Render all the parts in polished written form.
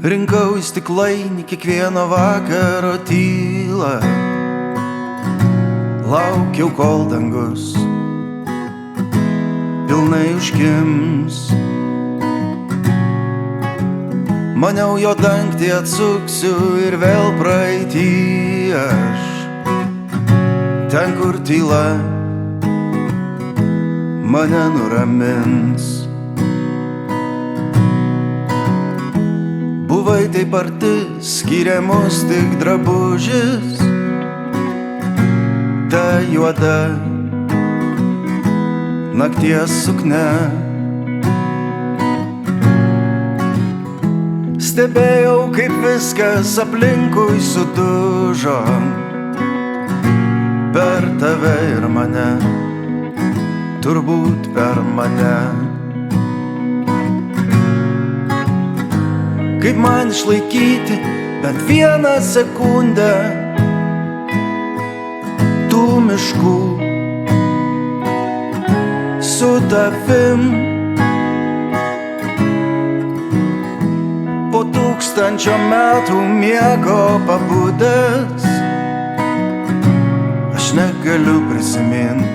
Rinkau į stiklainį kiekvieno vakaro tylą, laukiau, kol dangus pilnai užkims. Maniau, jo dangtį atsuksiu ir vėl praeitį aš, ten, kur tyla mane nuramins. Buvai taip arti, skyrė mus tik drabužis, ta juoda nakties suknia. Stebėjau, kaip viskas aplinkui sudužo, per tave ir mane, turbūt per mane. Kaip man išlaikyti bent vieną sekundę tų miškų su tavim? Po 1000 metų miego pabudęs aš negaliu prisimint.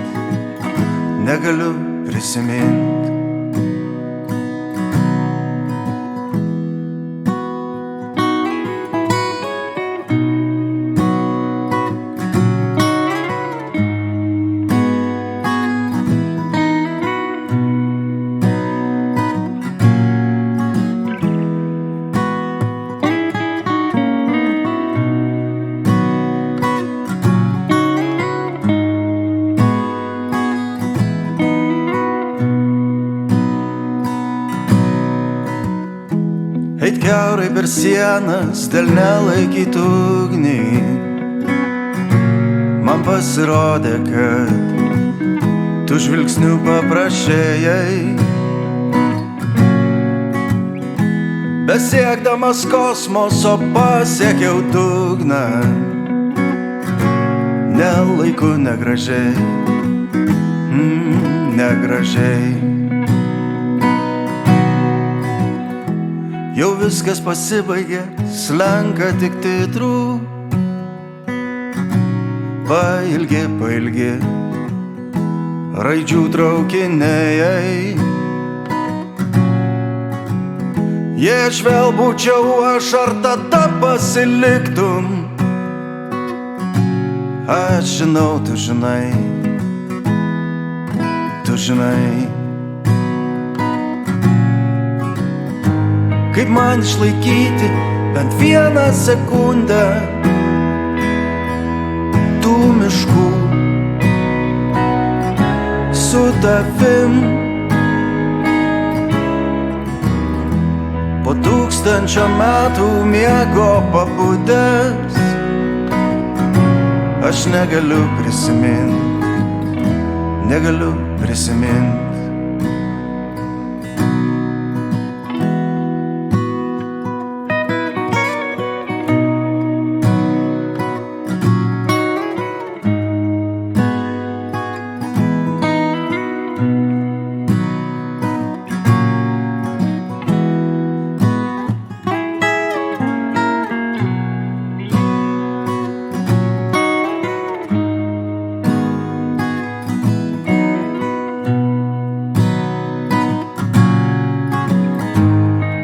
Eit kiaurai per sienas, dėl nelaikytų ugnį. Man pasirodė, kad tu žvilgsnių paprašėjai. Besiekdamas kosmoso pasiekiau dugną, nelaiku, negražiai, negražiai. Jau viskas pasibaigė, slenka tik titrų, pailgi raidžių traukiniai. Jei aš vėl būčiau aš, ar tada pasiliktum? Aš žinau, tu žinai. Kaip man išlaikyti bent vieną sekundę tų miškų su tavim? Po 1000 metų miego pabudęs aš negaliu prisimint.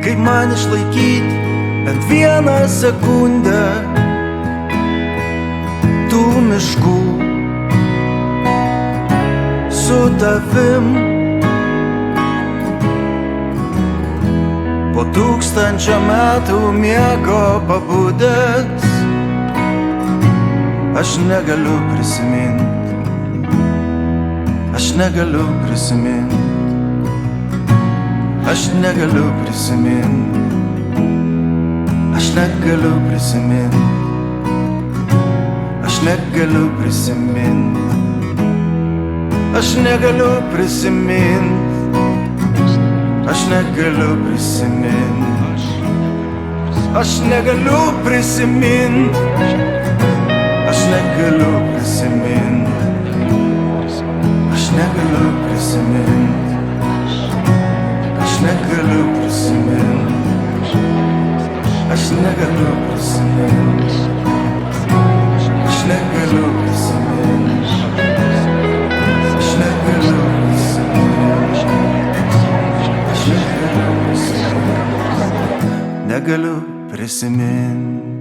Kaip man išlaikyti bent vieną sekundę tų miškų su tavim? Po 1000 metų miego pabudęs aš negaliu prisimint. Aš negaliu prisimint. Aš negaliu prisimint. Aš negaliu prisimint. Aš negaliu prisimint. Aš negaliu prisimint. Aš negaliu prisimint. Aš negaliu prisimint. Aš negaliu prisimint. Aš negaliu prisimint. Aš negaliu prisimint. negaliu prisiminti.